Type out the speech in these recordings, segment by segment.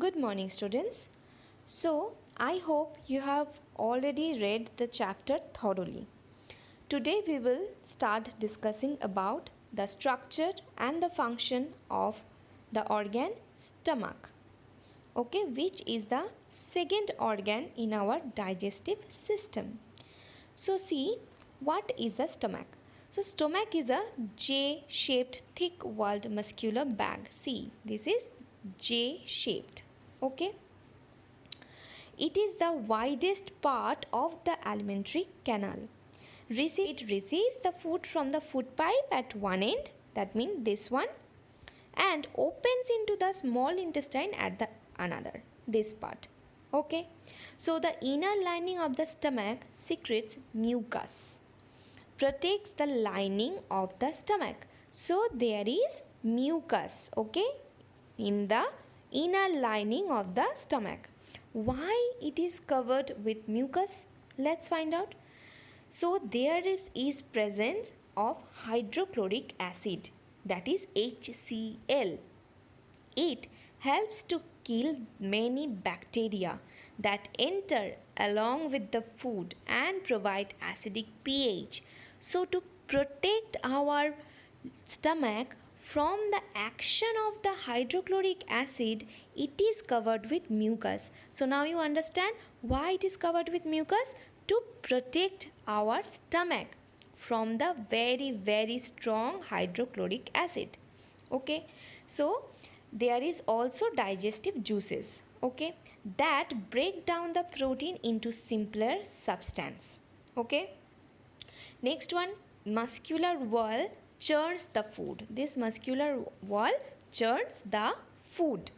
Good morning, students. So, I hope you have already read the chapter thoroughly. Today, we will start discussing about the structure and the function of the organ stomach. Okay, which is the second organ in our digestive system. So, see what is the stomach. So, stomach is a J-shaped thick-walled muscular bag. See, this is J-shaped. Okay. It is the widest part of the alimentary canal. It receives the food from the food pipe at one end, that means this one, and opens into the small intestine at the another, this part. Okay. So the inner lining of the stomach secretes mucus, protects the lining of the stomach. So there is mucus, okay, in the inner lining of the stomach. Why it is covered with mucus? Let's find out. So there is presence of hydrochloric acid, that is HCl. It helps to kill many bacteria that enter along with the food and provide acidic pH. So to protect our stomach from the action of the hydrochloric acid, it is covered with mucus. So now you understand why it is covered with mucus? To protect our stomach from the very strong hydrochloric acid. Okay, so there is also digestive juices, okay, that break down the protein into simpler substance. Okay, next one, muscular wall churns the food. This muscular wall churns the food.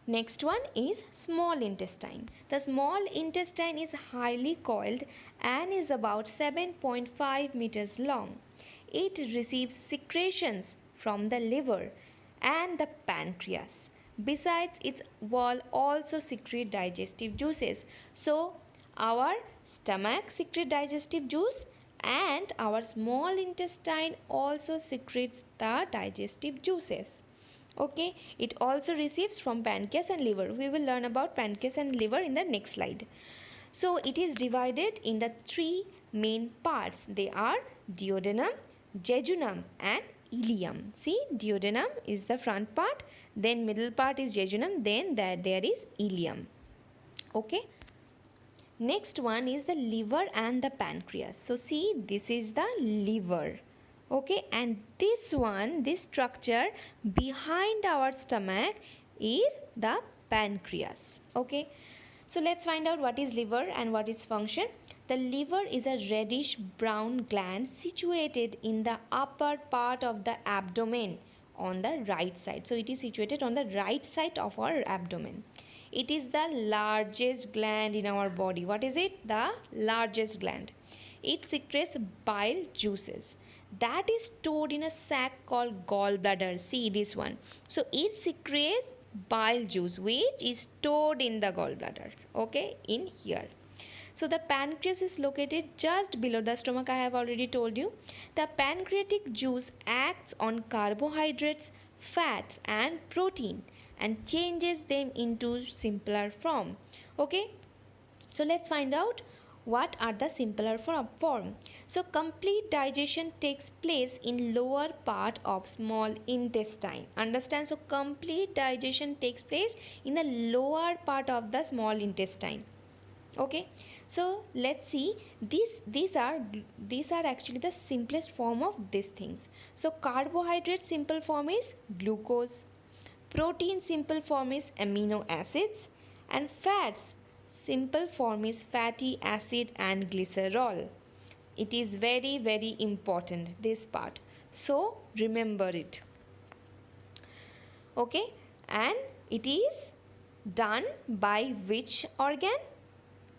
Next one is small intestine. The small intestine is highly coiled and is about 7.5 meters long. It receives secretions from the liver and the pancreas. Besides, its wall also secrete digestive juices. So, our stomach secrete digestive juice and our small intestine also secretes the digestive juices. Okay, it also receives from pancreas and liver. We will learn about pancreas and liver in the next slide. So it is divided in the three main parts. They are duodenum, jejunum and ileum. See, duodenum is the front part, then middle part is jejunum, then there is ileum. Okay. Next one is the liver and the pancreas. So see, this is the liver. Okay, and this one, this structure behind our stomach is the pancreas. Okay, so let's find out what is liver and what is function. The liver is a reddish brown gland situated in the upper part of the abdomen on the right side. So it is situated on the right side of our abdomen. It is the largest gland in our body. What is it? The largest gland. It secretes bile juices that is stored in a sac called gallbladder. See this one. So it secretes bile juice which is stored in the gallbladder. Okay, in here. So the pancreas is located just below the stomach. I have already told you. The pancreatic juice acts on carbohydrates, fats and protein and changes them into simpler form. Okay, so let's find out what are the simpler form. So complete digestion takes place in lower part of small intestine. Understand? So complete digestion takes place in the lower part of the small intestine. Okay, so let's see, these are actually the simplest form of these things. So carbohydrate simple form is glucose, protein simple form is amino acids, and fats simple form is fatty acid and glycerol. It is very important, this part, so remember it. Okay, and it is done by which organ?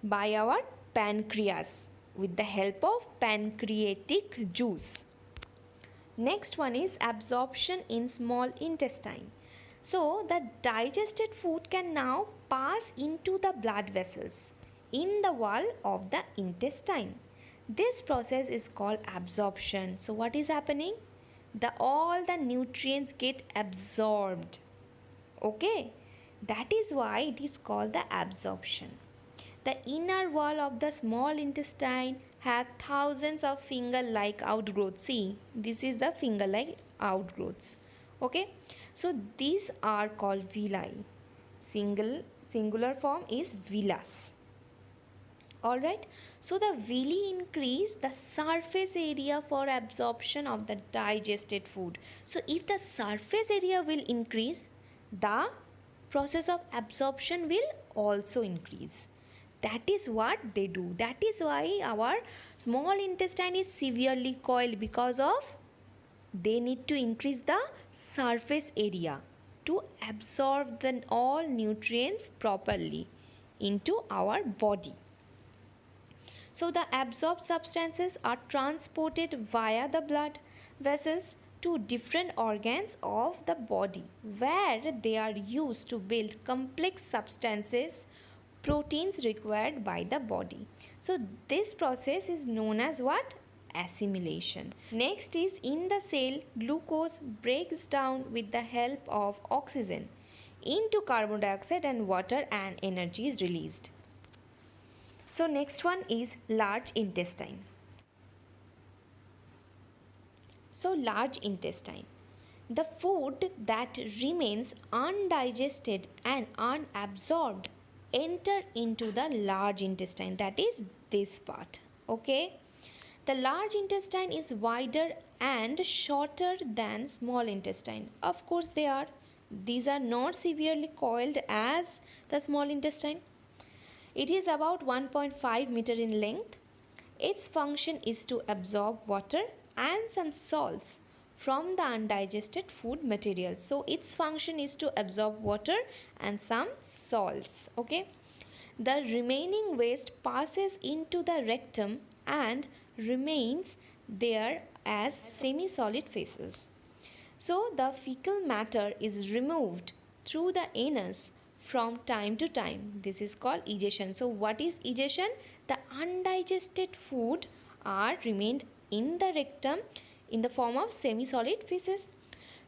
By our pancreas with the help of pancreatic juice. Next one is absorption in small intestine. So the digested food can now pass into the blood vessels in the wall of the intestine. This process is called absorption. So what is happening? All the nutrients get absorbed. Okay, that is why it is called the absorption. The inner wall of the small intestine have thousands of finger-like outgrowths. See, this is the finger-like outgrowths. Okay, so these are called villi. Singular form is villas. Alright, so the villi increase the surface area for absorption of the digested food. So if the surface area will increase, the process of absorption will also increase. That is what they do. That is why our small intestine is severely coiled, because of they need to increase the surface area to absorb all nutrients properly into our body. So the absorbed substances are transported via the blood vessels to different organs of the body, where they are used to build complex substances, proteins required by the body. So this process is known as what? Assimilation. Next is, in the cell, glucose breaks down with the help of oxygen into carbon dioxide and water, and energy is released. So next one is large intestine. So large intestine, the food that remains undigested and unabsorbed enter into the large intestine, that is this part. Okay, the large intestine is wider and shorter than small intestine. Of course these are not severely coiled as the small intestine. It is about 1.5 meter in length. Its function is to absorb water and some salts from the undigested food material. So its function is to absorb water and some salts. Okay. The remaining waste passes into the rectum and remains there as semi-solid feces. So the fecal matter is removed through the anus from time to time. This is called egestion. So what is egestion? The undigested food are remained in the rectum in the form of semi-solid feces.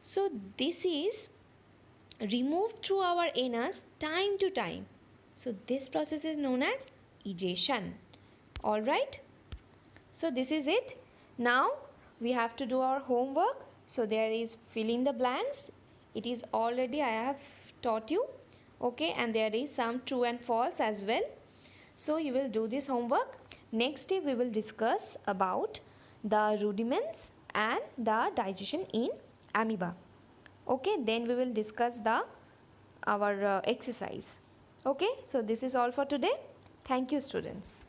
So this is removed through our anus time to time. So this process is known as egestion. Alright. So this is it. Now we have to do our homework. So there is fill in the blanks. It is already I have taught you. Okay, and there is some true and false as well. So you will do this homework. Next day we will discuss about the rudiments and the digestion in amoeba. Okay, then we will discuss our exercise. Okay, so this is all for today. Thank you, students.